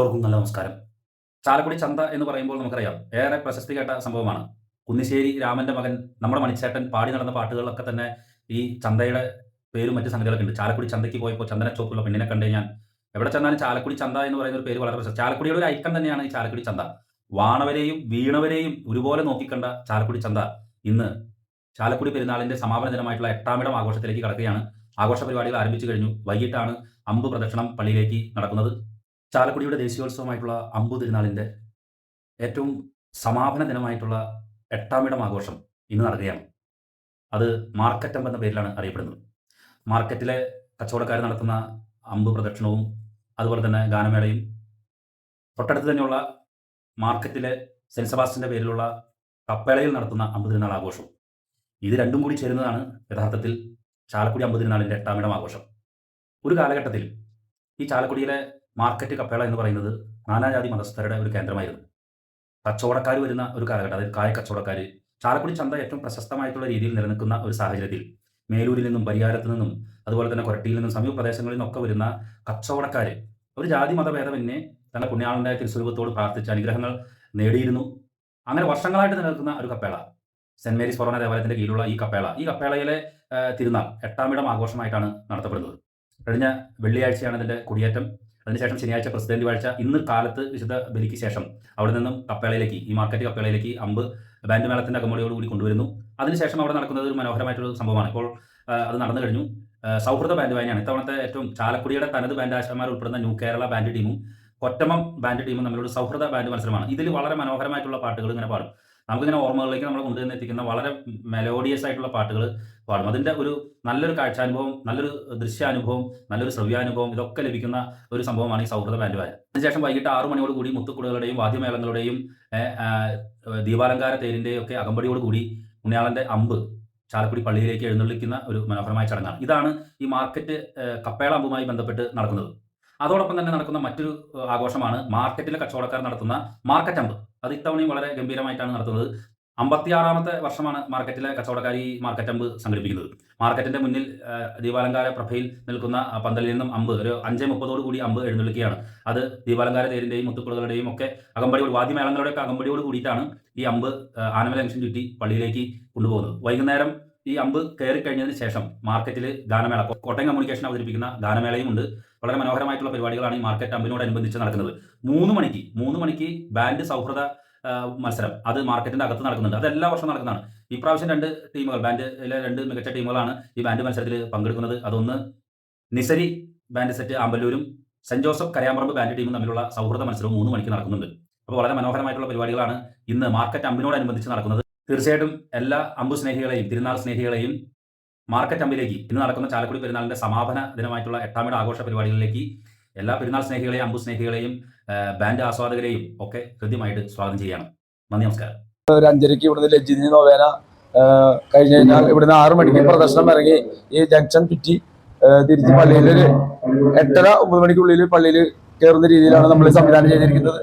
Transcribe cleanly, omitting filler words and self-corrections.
എല്ലാവർക്കും നല്ല നമസ്കാരം. ചാലക്കുടി ചന്ത എന്ന് പറയുമ്പോൾ നമുക്കറിയാം ഏറെ പ്രശസ്തി കേട്ട സംഭവമാണ്. കുന്നിശ്ശേരി രാമന്റെ മകൻ നമ്മുടെ മണിച്ചേട്ടൻ പാടി നടന്ന പാട്ടുകളിലൊക്കെ തന്നെ ഈ ചന്തയുടെ പേരും മറ്റ് സംഗതികളൊക്കെ ഉണ്ട്. ചാലക്കുടി ചന്തയ്ക്ക് പോയപ്പോൾ ചന്ദനച്ചോപ്പുള്ള പെണ്ണിനെ കണ്ടു ഞാൻ എവിടെ ചെന്നാലും ചാലക്കുടി ചന്ത എന്ന് പറയുന്ന ഒരു പേര് വളരെ പ്രശസ്തി. ചാലക്കുടിയുടെ ഒരു ഐക്കൺ തന്നെയാണ് ഈ ചാലക്കുടി ചന്ത. വാണവരെയും വീണവരെയും ഒരുപോലെ നോക്കിക്കണ്ട ചാലക്കുടി ചന്ത ഇന്ന് ചാലക്കുടി പെരുന്നാളിന്റെ സമാപന ദിനമായിട്ടുള്ള 8-ാം ആഘോഷത്തിലേക്ക് കടക്കുകയാണ്. ആഘോഷ പരിപാടികൾ ആരംഭിച്ചു കഴിഞ്ഞു. വൈകിട്ടാണ് അമ്പ് പ്രദക്ഷിണം പള്ളിയിലേക്ക് നടക്കുന്നത്. ചാലക്കുടിയുടെ ദേശീയോത്സവമായിട്ടുള്ള അമ്പു തിരുനാളിൻ്റെ ഏറ്റവും സമാപന ദിനമായിട്ടുള്ള 8-ാം ആഘോഷം ഇന്ന് നടക്കുകയാണ്. അത് മാർക്കറ്റ് അമ്പ് എന്ന പേരിലാണ് അറിയപ്പെടുന്നത്. മാർക്കറ്റിലെ കച്ചവടക്കാർ നടത്തുന്ന അമ്പ് പ്രദക്ഷിണവും അതുപോലെ തന്നെ ഗാനമേളയും തൊട്ടടുത്ത് തന്നെയുള്ള മാർക്കറ്റിലെ സെൻറ്റ് സെബാസ്റ്റ്യൻ്റെ പേരിലുള്ള കപ്പേളയിൽ നടത്തുന്ന അമ്പ് തിരുനാൾ ആഘോഷവും ഇത് രണ്ടും കൂടി ചേരുന്നതാണ് യഥാർത്ഥത്തിൽ ചാലക്കുടി അമ്പ് തിരുനാളിൻ്റെ 8-ാം ആഘോഷം. ഒരു കാലഘട്ടത്തിൽ ഈ ചാലക്കുടിയിലെ മാർക്കറ്റ് കപ്പേള എന്ന് പറയുന്നത് നാനാജാതി മതസ്ഥരുടെ ഒരു കേന്ദ്രമായിരുന്നു. കച്ചവടക്കാർ വരുന്ന ഒരു കാലഘട്ടം, അതായത് കായ കച്ചവടക്കാർ. ചാലക്കുടി ചന്ത ഏറ്റവും പ്രശസ്തമായിട്ടുള്ള രീതിയിൽ നിലനിൽക്കുന്ന ഒരു സാഹചര്യത്തിൽ മേലൂരിൽ നിന്നും പരിയാരത്ത് നിന്നും അതുപോലെ തന്നെ കൊരട്ടിയിൽ നിന്നും സമീപ പ്രദേശങ്ങളിൽ നിന്നൊക്കെ വരുന്ന കച്ചവടക്കാർ ഒരു ജാതി മതഭേദമന്യേ തങ്ങളുടെ പുണ്യാളന്റെ തിരുസ്വരൂപത്തോട് പ്രാർത്ഥിച്ച് അനുഗ്രഹങ്ങൾ നേടിയിരുന്നു. അങ്ങനെ വർഷങ്ങളായിട്ട് നിലനിൽക്കുന്ന ഒരു കപ്പേള, സെന്റ് മേരീസ് ഫൊറോന ദേവാലയത്തിന്റെ കീഴിലുള്ള ഈ കപ്പേളയിലെ തിരുനാൾ 8-ാം ആഘോഷമായിട്ടാണ് നടത്തപ്പെടുന്നത്. കഴിഞ്ഞ വെള്ളിയാഴ്ചയാണ് ഇതിന്റെ കുടിയേറ്റം. അതിനുശേഷം ശനിയാഴ്ച പ്രസിഡന്റ് വാഴ്ച. ഇന്ന് കാലത്ത് വിശുദ്ധ ബലിക്ക് ശേഷം അവിടെ നിന്നും കപ്പേളയിലേക്ക്, ഈ മാർക്കറ്റ് കപ്പേളയിലേക്ക് അമ്പ് ബാൻഡ് മേളത്തിന്റെ അകമ്പടിയോടുകൂടി കൊണ്ടുവരുന്നു. അതിനുശേഷം അവിടെ നടക്കുന്നത് ഒരു മനോഹരമായിട്ടുള്ള സംഭവമാണ്. ഇപ്പോൾ അത് നടന്നു കഴിഞ്ഞു. സൗഹൃദ ബാൻഡ് വായനയാണ്. ഇത്തവണത്തെ ഏറ്റവും ചാലക്കുടിയുടെ തനത് ബാൻഡ് ആശാന്മാർ ഉൾപ്പെടുന്ന ന്യൂ കേരള ബാൻഡ് ടീമും കൊറ്റമം ബാൻഡ് ടീമും തമ്മിലുള്ള സൗഹൃദ ബാൻഡ് മത്സരമാണ്. ഇതിൽ വളരെ മനോഹരമായിട്ടുള്ള പാട്ടുകൾ ഇങ്ങനെ പാടും. നമുക്കിങ്ങനെ ഓർമ്മകളിലേക്ക് നമ്മൾ കൊണ്ടുവന്ന് എത്തിക്കുന്ന വളരെ മെലോഡിയസ് ആയിട്ടുള്ള പാട്ടുകൾ പാടും. അതിൻ്റെ ഒരു നല്ലൊരു കാഴ്ചാനുഭവം, നല്ലൊരു ദൃശ്യാനുഭവം, നല്ലൊരു ശ്രവ്യാനുഭവം ഇതൊക്കെ ലഭിക്കുന്ന ഒരു സംഭവമാണ് ഈ സൗഹൃദ ബാൻഡ് വായന. അതിനുശേഷം വൈകിട്ട് 6 മണിയോടുകൂടി മുത്തുക്കുടകളുടെയും വാദ്യമേളങ്ങളുടെയും ദീപാലങ്കാര തേരിൻ്റെയും ഒക്കെ അകമ്പടിയോടുകൂടി പുണ്യാളന്റെ അമ്പ് ചാലക്കുടി പള്ളിയിലേക്ക് എഴുന്നള്ളിക്കുന്ന ഒരു മനോഹരമായ ചടങ്ങാണ്. ഇതാണ് ഈ മാർക്കറ്റ് കപ്പേള അമ്പുമായി ബന്ധപ്പെട്ട് നടക്കുന്നത്. അതോടൊപ്പം തന്നെ നടക്കുന്ന മറ്റൊരു ആഘോഷമാണ് മാർക്കറ്റിലെ കച്ചവടക്കാർ നടത്തുന്ന മാർക്കറ്റ് അമ്പ്. അത് ഇത്തവണയും വളരെ ഗംഭീരമായിട്ടാണ് നടത്തുന്നത്. 56-ാമത്തെ വർഷമാണ് മാർക്കറ്റിലെ കച്ചവടക്കാർ ഈ മാർക്കറ്റ് അമ്പ് സംഘടിപ്പിക്കുന്നത്. മാർക്കറ്റിന്റെ മുന്നിൽ ദീപാലങ്കാര പ്രഭയിൽ നിൽക്കുന്ന പന്തലിൽ നിന്നും അമ്പ് ഒരു 5:30 കൂടി അമ്പ് എഴുന്നള്ളിക്കുകയാണ്. അത് ദീപാലങ്കാര തേരിന്റെയും മുത്തുക്കുളകളുടെയും ഒക്കെ അകമ്പടിയോട്, വാദ്യമേളങ്ങളുടെ ഒക്കെ അകമ്പടിയോട് കൂടിയിട്ടാണ് ഈ അമ്പ് ആനമല ജംഗ്ഷൻ ചുറ്റി പള്ളിയിലേക്ക് കൊണ്ടുപോകുന്നത്. വൈകുന്നേരം ഈ അമ്പ് കയറിക്കഴിഞ്ഞതിന് ശേഷം മാർക്കറ്റിൽ ഗാനമേള, കോട്ടയം കമ്മ്യൂണിക്കേഷൻ അവതരിപ്പിക്കുന്ന ഗാനമേളയും ഉണ്ട്. വളരെ മനോഹരമായിട്ടുള്ള പരിപാടികളാണ് ഈ മാർക്കറ്റ് അമ്പിനോടനുബന്ധിച്ച് നടക്കുന്നത്. 3 മണിക്ക് ബാൻഡ് സൗഹൃദ മത്സരം അത് മാർക്കറ്റിന്റെ അകത്ത് നടക്കുന്നുണ്ട്. അത് എല്ലാ വർഷവും നടക്കുന്നതാണ്. ഇപ്രാവശ്യം 2 ടീമുകൾ, ബാൻഡിലെ 2 മികച്ച ടീമുകളാണ് ഈ ബാൻഡ് മത്സരത്തിൽ പങ്കെടുക്കുന്നത്. അതൊന്ന് നിസരി band set ആമ്പല്ലൂരും saint Joseph Karayamparambu band ടീമും തമ്മിലുള്ള സൗഹൃദ മത്സരവും 3 മണിക്ക് നടക്കുന്നുണ്ട്. അപ്പോൾ വളരെ മനോഹരമായിട്ടുള്ള പരിപാടികളാണ് ഇന്ന് മാർക്കറ്റ് അമ്പിനോടനുബന്ധിച്ച് നടക്കുന്നത്. തീർച്ചയായിട്ടും എല്ലാ അമ്പു സ്നേഹികളെയും തിരുനാൾ സ്നേഹികളെയും മാർക്കറ്റ് അമ്പിലേക്ക്, ഇന്ന് നടക്കുന്ന ചാലക്കുടി പെരുന്നാളിന്റെ സമാപന ദിനമായിട്ടുള്ള 8-ാം ആഘോഷ പരിപാടികളിലേക്ക് എല്ലാ പെരുന്നാൾ സ്നേഹികളെയും അമ്പു സ്നേഹികളെയും ബാൻഡ് ആസ്വാദകരെയും ഒക്കെ ഹൃദ്യമായിട്ട് സ്വാഗതം ചെയ്യണം. നന്ദി, നമസ്കാരം. ഒരു 5:30 ഇവിടുന്ന് ലജ്ജിനി നോവേന കഴിഞ്ഞ് കഴിഞ്ഞാൽ ഇവിടുന്ന് 6 മണിക്ക് പ്രദർശനം ഇറങ്ങി ഈ ജംഗ്ഷൻ ചുറ്റി തിരിച്ച് പള്ളിയിൽ 8:30-9 മണിക്കുള്ളിൽ പള്ളിയിൽ കയറുന്ന രീതിയിലാണ് നമ്മൾ സംവിധാനം ചെയ്തിരിക്കുന്നത്.